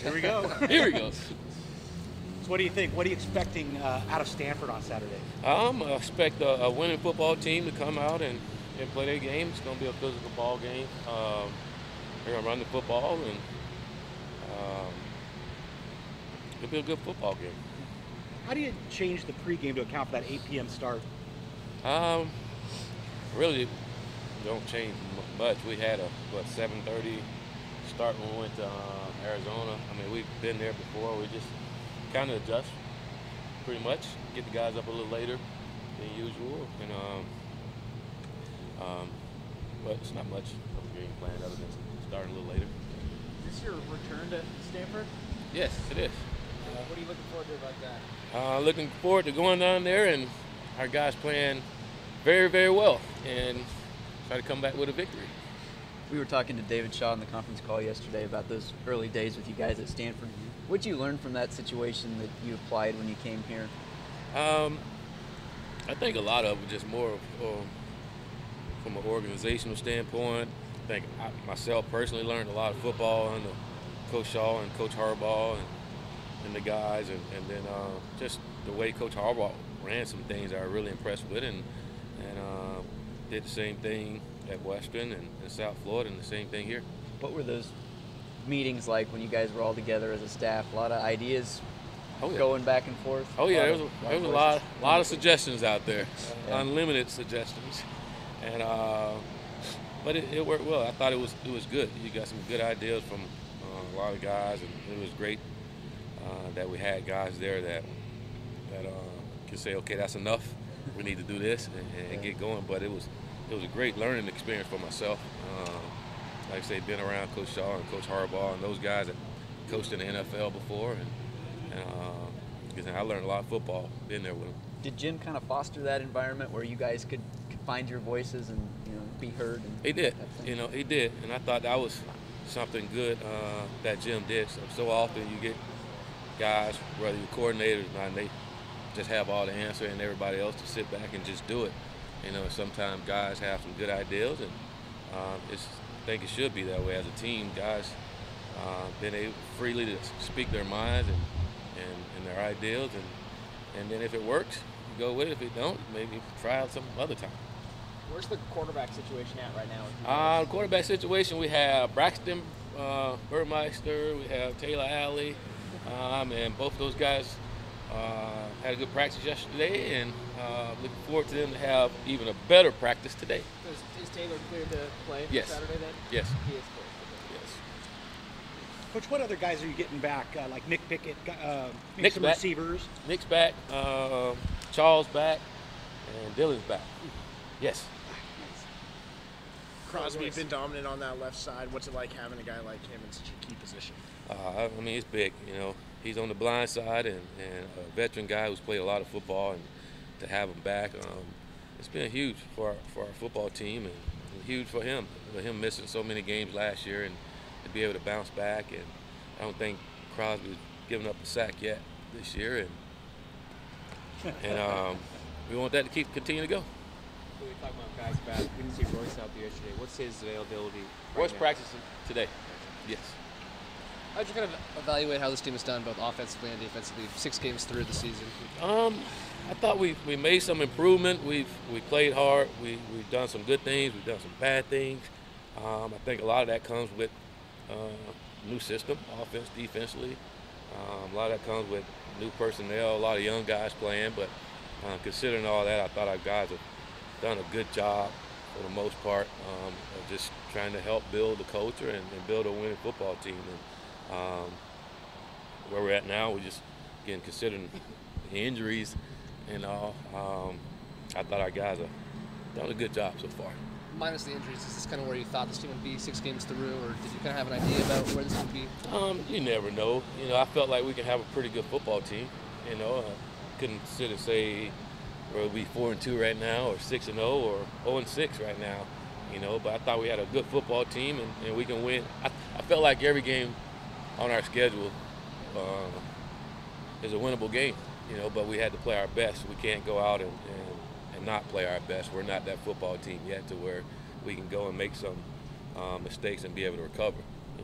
Here we go. Here we go. So what do you think? What are you expecting out of Stanford on Saturday? I expect a winning football team to come out and play their game. It's going to be a physical ball game. They're going to run the football, and it'll be a good football game. How do you change the pregame to account for that 8 p.m. start? Really don't change much. We had a 7:30 start when we went to Arizona. I mean, we've been there before. We just kind of adjust pretty much, get the guys up a little later than usual, and but it's not much of a game plan other than starting a little later. Is this your return to Stanford? Yes, it is. What are you looking forward to about that? Looking forward to going down there and our guys playing very, very well and try to come back with a victory. We were talking to David Shaw on the conference call yesterday about those early days with you guys at Stanford. What did you learn from that situation that you applied when you came here? I think a lot of it just more of, from an organizational standpoint. I think I myself personally learned a lot of football under Coach Shaw and Coach Harbaugh and the guys, and then just the way Coach Harbaugh ran some things I was really impressed with, and did the same thing at Western and South Florida, and the same thing here. What were those meetings like when you guys were all together as a staff? A lot of ideas going back and forth? Oh yeah, there was a lot of suggestions out there, unlimited suggestions, and but it worked well. I thought it was good. You got some good ideas from a lot of guys, and it was great that we had guys there that could say, okay, that's enough. We need to do this and get going. But it was a great learning experience for myself. Like I say, been around Coach Shaw and Coach Harbaugh and those guys that coached in the NFL before, and I learned a lot of football being there with them. Did Jim kind of foster that environment where you guys could find your voices and be heard? He did. He did, and I thought that was something good that Jim did. So often you get guys, whether you're coordinators or not, and they just have all the answer, and everybody else to sit back and just do it. Sometimes guys have some good ideas, and I think it should be that way as a team. Guys being able freely to speak their minds and their ideals, and then if it works, you go with it. If it don't, maybe try out some other time. Where's the quarterback situation at right now? The quarterback situation, we have Braxton Burmeister, we have Taylor Alley, and both those guys had a good practice yesterday, and looking forward to them to have even a better practice today. Is Taylor cleared to play Saturday then? Yes. He is cleared. Yes. Coach, what other guys are you getting back? Like Nick Pickett, Nick's some back. receivers? Nick's back, Charles back, and Dylan's back. Yes. Crosby's been dominant on that left side. What's it like having a guy like him in such a key position? I mean, it's big. He's on the blind side and a veteran guy who's played a lot of football, and to have him back, it's been huge for our football team, and huge for him. With him missing so many games last year, and to be able to bounce back, and I don't think Crosby's given up a sack yet this year, and we want that to continue to go. We were talking about guys back. We didn't see Royce out there yesterday. What's his availability? Royce practicing today. Yes. How'd you kind of evaluate how this team has done both offensively and defensively 6 games through the season? I thought we made some improvement. We played hard. We've done some good things. We've done some bad things. I think a lot of that comes with new system, offense, defensively. A lot of that comes with new personnel, a lot of young guys playing. But considering all that, I thought our guys have done a good job for the most part of just trying to help build the culture and build a winning football team. And where we're at now, we're just getting considering the injuries and all. I thought our guys have done a good job so far. Minus the injuries, is this kind of where you thought this team would be 6 games through, or did you kind of have an idea about where this would be? You never know. I felt like we could have a pretty good football team. I couldn't sit and say we'll be 4-2 right now, or 6-0, or 0-6 right now. But I thought we had a good football team, and we can win. I felt like every game on our schedule is a winnable game. But we had to play our best. We can't go out and not play our best. We're not that football team yet to where we can go and make some mistakes and be able to recover.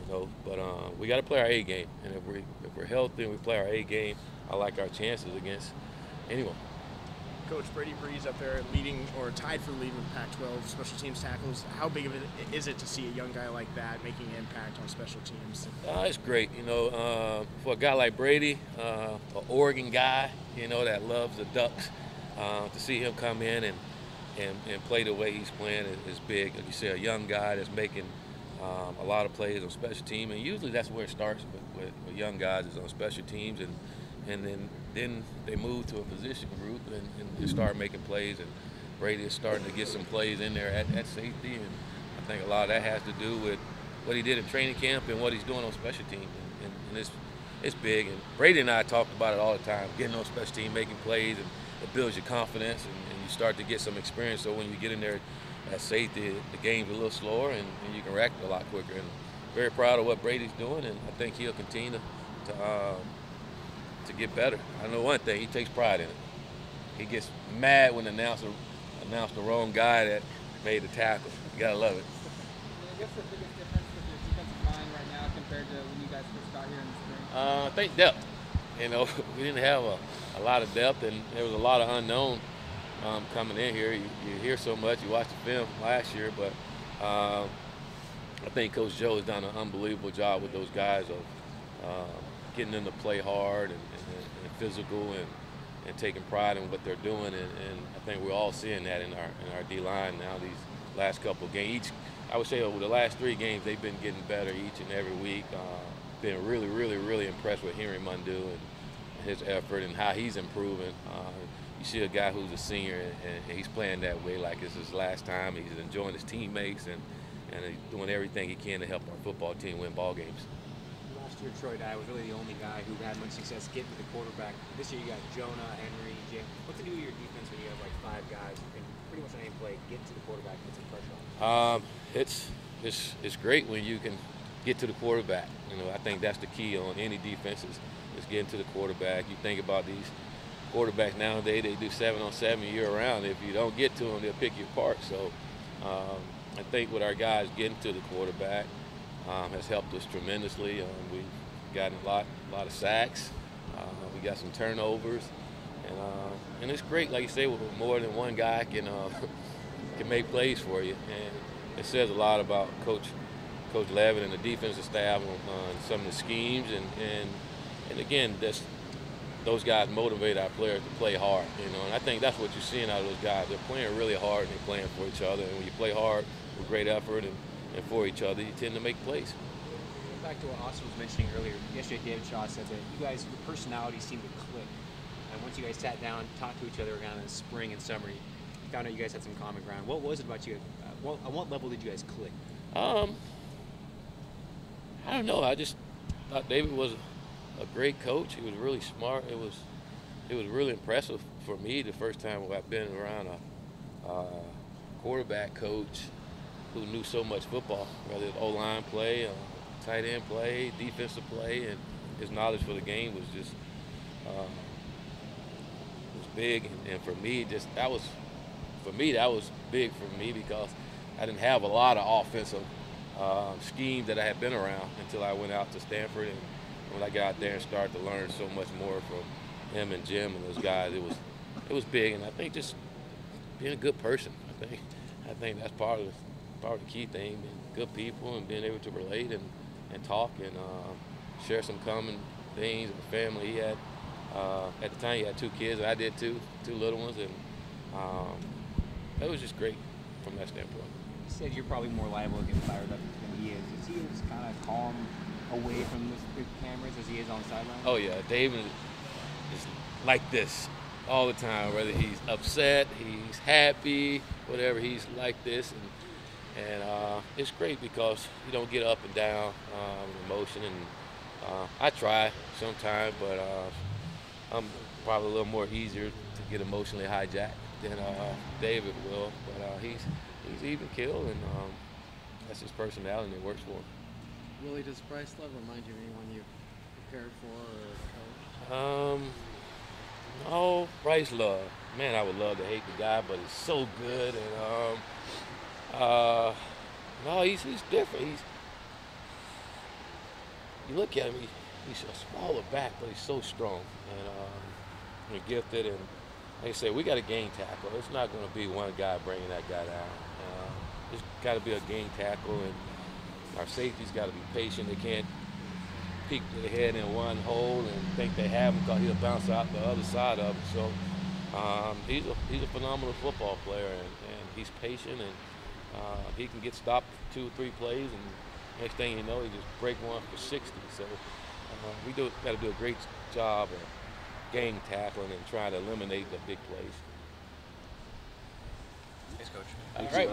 But we got to play our A game, and if we're healthy and we play our A game, I like our chances against anyone. Coach, Brady Breeze up there leading or tied for the lead with Pac-12 special teams tackles. How big of it is it to see a young guy like that making an impact on special teams? It's great, for a guy like Brady, an Oregon guy, that loves the Ducks, to see him come in and play the way he's playing is big. Like you say, a young guy that's making a lot of plays on special teams, and usually that's where it starts with young guys is on special teams, and then they move to a position group and start making plays. And Brady is starting to get some plays in there at safety, and I think a lot of that has to do with what he did in training camp and what he's doing on special teams, and it's big. And Brady and I talked about it all the time, getting on special team, making plays, and it builds your confidence, and you start to get some experience. So when you get in there at safety, the game's a little slower, and you can react a lot quicker. And very proud of what Brady's doing, and I think he'll continue to get better. I know one thing, he takes pride in it. He gets mad when the announcer announced the wrong guy that made the tackle. You gotta love it. I guess the biggest difference with your defensive line right now compared to when you guys first got here in the spring? I think depth. We didn't have a lot of depth, and there was a lot of unknown coming in here. You hear so much, you watched the film last year, but I think Coach Joe has done an unbelievable job with those guys of getting them to play hard and physical and taking pride in what they're doing, and I think we're all seeing that in our D-line now these last couple of games. I would say over the last 3 games, they've been getting better each and every week. Been really, really, really impressed with Henry Mundu and his effort and how he's improving. You see a guy who's a senior and he's playing that way like it's his last time. He's enjoying his teammates and he's doing everything he can to help our football team win ball games. Last year, Troy Dye was really the only guy who had much success getting to the quarterback. This year, you got Jonah, Henry, Jim. What's it do with your defense when you have like 5 guys who can pretty much on any play get to the quarterback and put some pressure on him? It's great when you can get to the quarterback. I think that's the key on any defense is getting to the quarterback. You think about these quarterbacks nowadays, they do 7-on-7 year-round. If you don't get to them, they'll pick you apart. So I think with our guys getting to the quarterback has helped us tremendously. We've gotten a lot of sacks. We got some turnovers. And it's great, like you say, with more than one guy can make plays for you. And it says a lot about Coach Levitt and the defensive staff on some of the schemes. And again, those guys motivate our players to play hard, and I think that's what you're seeing out of those guys. They're playing really hard and they're playing for each other. And when you play hard with great effort and for each other, you tend to make plays. Back to what Austin was mentioning earlier, yesterday David Shaw said that you guys, your personalities seem to click. And once you guys sat down, talked to each other around in the spring and summer, you found out you guys had some common ground. What was it about you? On what level did you guys click? I don't know. I just thought David was a great coach. He was really smart. It was really impressive for me the first time I've been around a quarterback coach who knew so much football, whether it's O-line play, tight end play, defensive play, and his knowledge for the game was just was big. And for me, that was big for me because I didn't have a lot of offensive schemes that I had been around until I went out to Stanford. And when I got out there and started to learn so much more from him and Jim and those guys, it was big. And I think just being a good person, I think that's part of the key thing. Being good people and being able to relate and talk and share some common things with the family. He had at the time he had 2 kids, and I did too, 2 little ones, and it was just great from that standpoint. You said you're probably more liable to get fired up than he is. Is he as kind of calm away from the cameras as he is on the sideline? Oh yeah, David is like this all the time. Whether he's upset, he's happy, whatever, he's like this, and it's great because you don't get up and down emotion. And I try sometimes, but I'm probably a little more easier to get emotionally hijacked than David will. But he's even killed, and that's his personality, and it works for him. Willie, does Bryce Love remind you of anyone you prepared for or coached? No, Bryce Love. Man, I would love to hate the guy, but he's so good. And no, he's different. you look at him, he's a smaller back, but he's so strong and gifted. And like I said, we got a game tackle. It's not going to be one guy bringing that guy down. It's got to be a game tackle, and our safety's got to be patient. They can't peek their head in one hole and think they have him because he'll bounce out the other side of it. So he's a phenomenal football player, and he's patient, and he can get stopped 2 or 3 plays, and next thing you know, he just break one for 60. So we got to do a great job of game tackling and trying to eliminate the big plays. Thanks, Coach. All right.